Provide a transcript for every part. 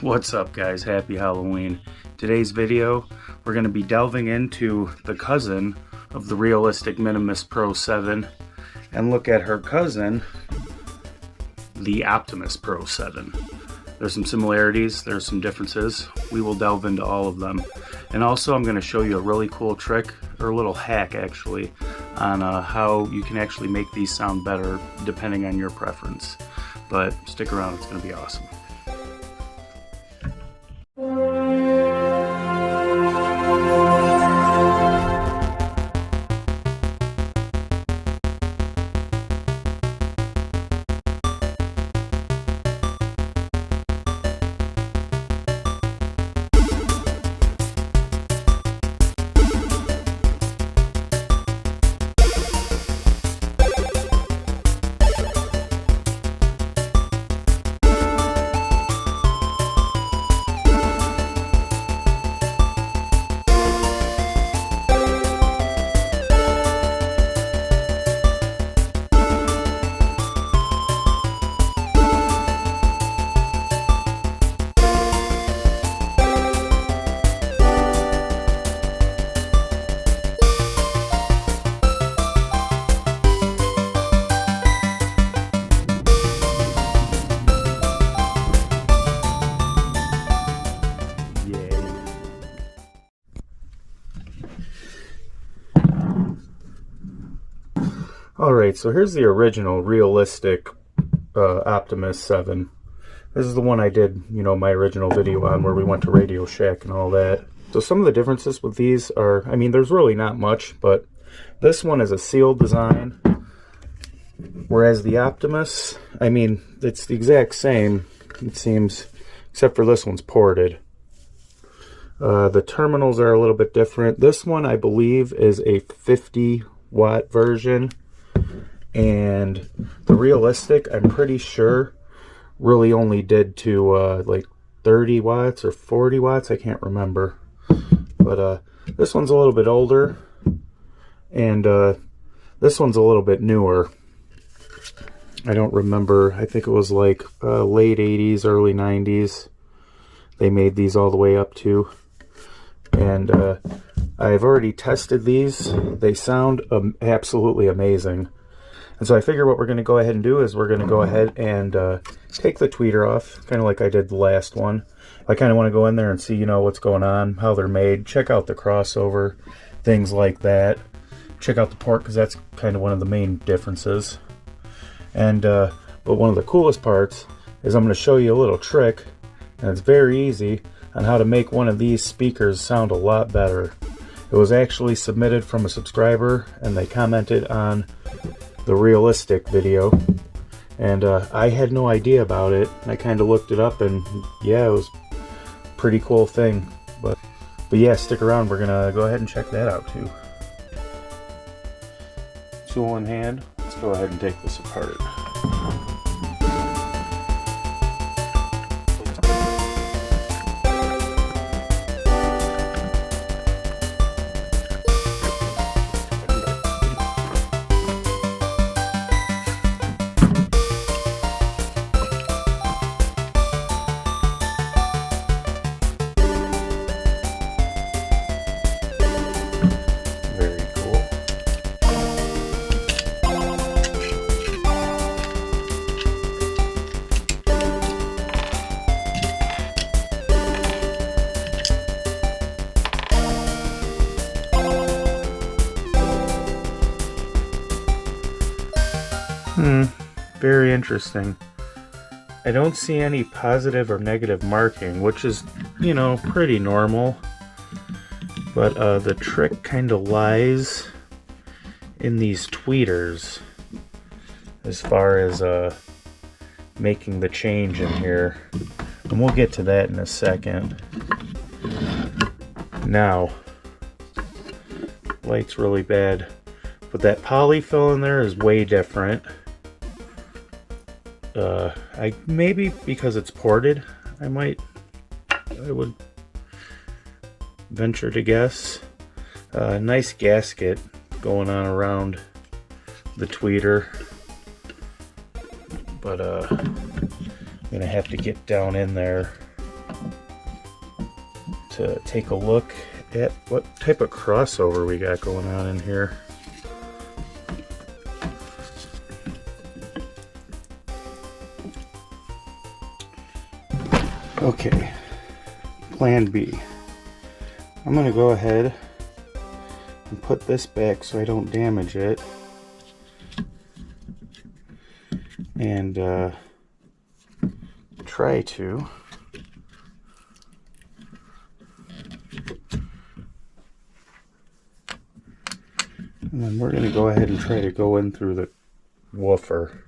What's up guys, happy Halloween. Today's video we're going to be delving into the cousin of the Realistic Minimus Pro 7 and look at her cousin, the Optimus Pro 7. There's some similarities, there's some differences. We will delve into all of them. And also I'm going to show you a really cool trick, or a little hack actually, on how you can actually make these sound better depending on your preference. But stick around, it's going to be awesome. Alright, so here's the original Realistic Optimus 7. This is the one I did, my original video on where we went to Radio Shack and all that. So some of the differences with these are, there's really not much, but this one is a sealed design, whereas the Optimus, it's the exact same, it seems, except for this one's ported. The terminals are a little bit different. This one, I believe, is a 50-watt version. And the Realistic, I'm pretty sure, really only did to like 30 watts or 40 watts. I can't remember. But this one's a little bit older. And this one's a little bit newer. I don't remember. I think it was like late 80s, early 90s. They made these all the way up to. And I've already tested these. They sound absolutely amazing. And so I figure what we're going to go ahead and do is we're going to go ahead and take the tweeter off, kind of like I did the last one. I kind of want to go in there and see, what's going on, how they're made, check out the crossover, things like that. Check out the port, because that's kind of one of the main differences. And but one of the coolest parts is I'm going to show you a little trick, and it's very easy, on how to make one of these speakers sound a lot better. It was actually submitted from a subscriber, and they commented on the Realistic video, and I had no idea about it. I kind of looked it up, and yeah, it was a pretty cool thing. But yeah, stick around, we're gonna go ahead and check that out too. Tool in hand, let's go ahead and take this apart. Very interesting. I don't see any positive or negative marking, which is, pretty normal. But the trick kind of lies in these tweeters as far as making the change in here. And we'll get to that in a second. Now, light's really bad, but that polyfill in there is way different. Maybe because it's ported, I would venture to guess. Nice gasket going on around the tweeter, but I'm gonna have to get down in there to take a look at what type of crossover we got going on in here. Okay, plan B. I'm going to go ahead and put this back so I don't damage it. And try to and then we're going to go ahead and try to go in through the woofer.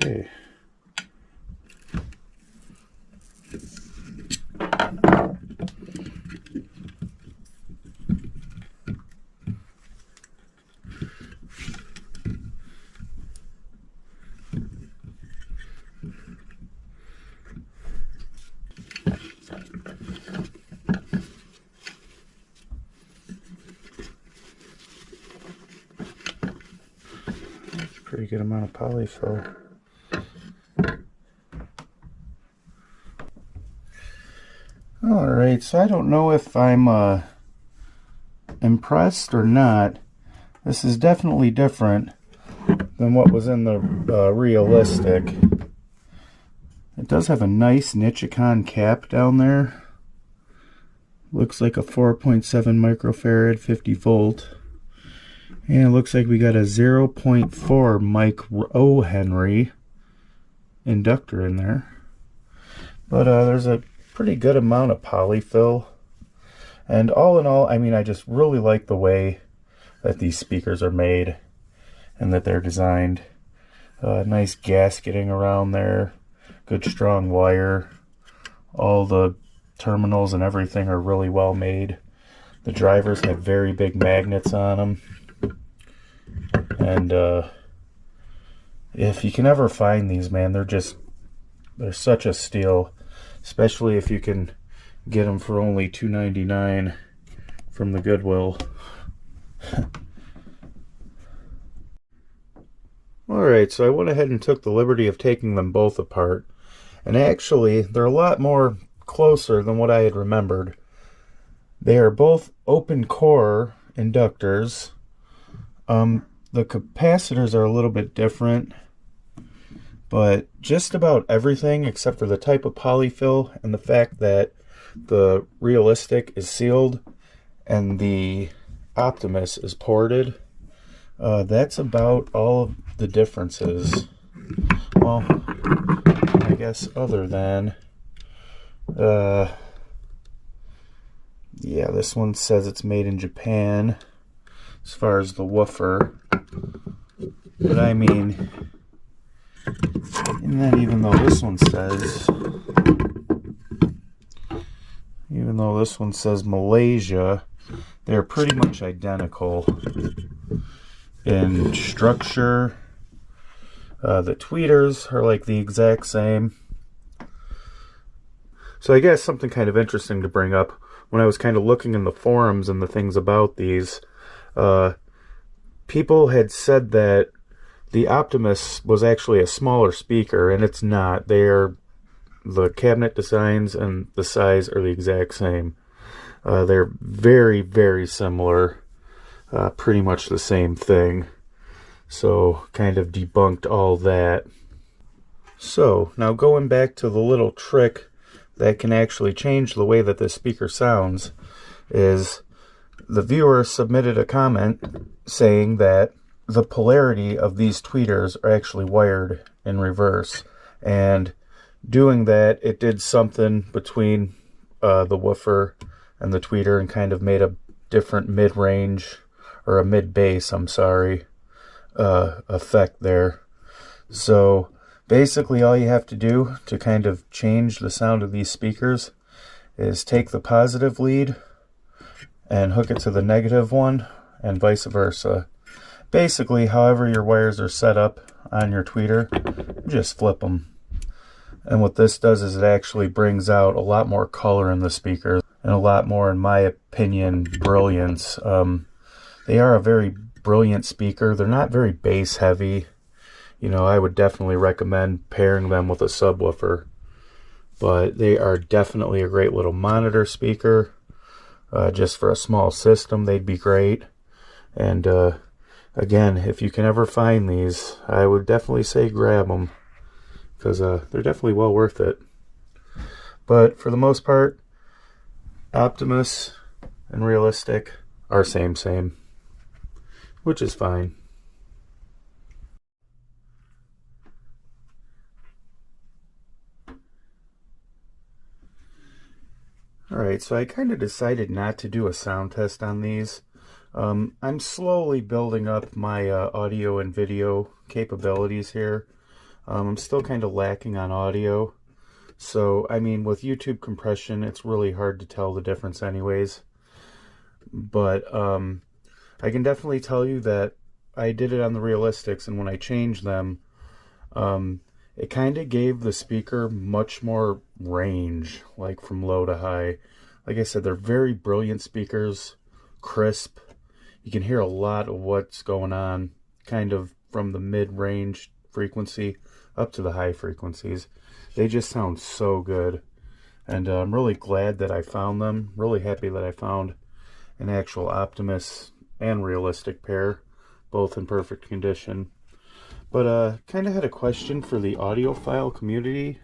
Okay. That's a pretty good amount of polyfill. Alright, so I don't know if I'm impressed or not. This is definitely different than what was in the Realistic. It does have a nice Nichicon cap down there. Looks like a 4.7 microfarad 50 volt. And it looks like we got a 0.4 micro Henry inductor in there. But there's a pretty good amount of polyfill. And all in all, I mean, I just really like the way that these speakers are made and that they're designed. Nice gasketing around there, good strong wire. All the terminals and everything are really well made. The drivers have very big magnets on them. And if you can ever find these, man, they're such a steal. Especially if you can get them for only $2.99 from the Goodwill. Alright, so I went ahead and took the liberty of taking them both apart. And actually, they're a lot more closer than what I had remembered. They are both open core inductors. The capacitors are a little bit different. But just about everything except for the type of polyfill and the fact that the Realistic is sealed and the Optimus is ported, that's about all of the differences. Well, I guess other than, yeah, this one says it's made in Japan as far as the woofer. But I mean, and then even though this one says Malaysia, they're pretty much identical in structure. The tweeters are like the exact same. So I guess something kind of interesting to bring up, when I was kind of looking in the forums and the things about these, people had said that the Optimus was actually a smaller speaker, and it's not. The cabinet designs and the size are the exact same. They're very, very similar. Pretty much the same thing. So, kind of debunked all that. So, now going back to the little trick that can actually change the way that this speaker sounds, is the viewer submitted a comment saying that the polarity of these tweeters are actually wired in reverse, and doing that, it did something between the woofer and the tweeter and kind of made a different mid-range, or a mid-bass, I'm sorry, effect there. So basically all you have to do to kind of change the sound of these speakers is take the positive lead and hook it to the negative one, and vice versa. basically, however your wires are set up on your tweeter, just flip them. And what this does is it actually brings out a lot more color in the speaker and a lot more, in my opinion, brilliance. They are a very brilliant speaker. They're not very bass heavy. You know, I would definitely recommend pairing them with a subwoofer. But they are definitely a great little monitor speaker. Just for a small system, they'd be great. And again, if you can ever find these, I would definitely say grab them, because they're definitely well worth it. But for the most part, Optimus and Realistic are same, which is fine. Alright, so I kind of decided not to do a sound test on these. I'm slowly building up my audio and video capabilities here. I'm still kind of lacking on audio. So, I mean, with YouTube compression, it's really hard to tell the difference anyways. But I can definitely tell you that I did it on the Realistics, and when I changed them, it kind of gave the speaker much more range, like from low to high. Like I said, they're very brilliant speakers, crisp. You can hear a lot of what's going on, kind of from the mid-range frequency up to the high frequencies. They just sound so good. And I'm really glad that I found them. Really happy that I found an actual Optimus and Realistic pair, both in perfect condition. But kind of had a question for the audiophile community,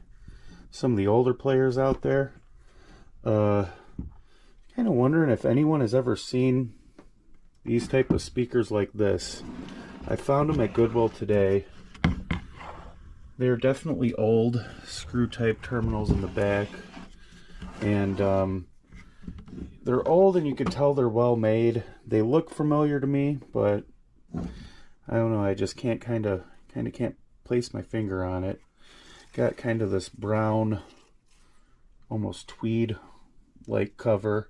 some of the older players out there. Kind of wondering if anyone has ever seen these type of speakers like this. I found them at Goodwill today. They're definitely old, screw type terminals in the back. And they're old, and you can tell they're well made. They look familiar to me, but I don't know, I just can't kind of can't place my finger on it. Got kind of this brown, almost tweed like cover.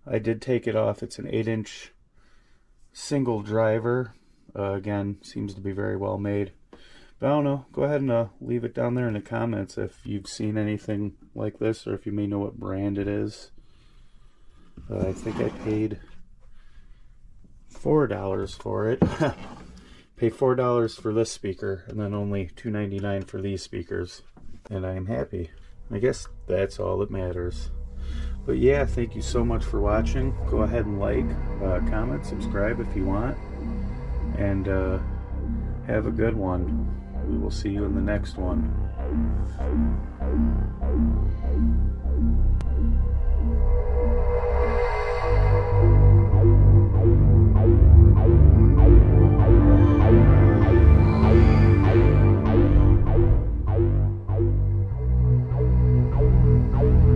I did take it off. It's an 8-inch single driver. Again, seems to be very well made. But I don't know, go ahead and leave it down there in the comments if you've seen anything like this, or if you may know what brand it is. I think I paid $4 for it. Pay $4 for this speaker, and then only $2.99 for these speakers, and I am happy. I guess that's all that matters. But yeah, thank you so much for watching. Go ahead and like, comment, subscribe if you want, and have a good one. We will see you in the next one.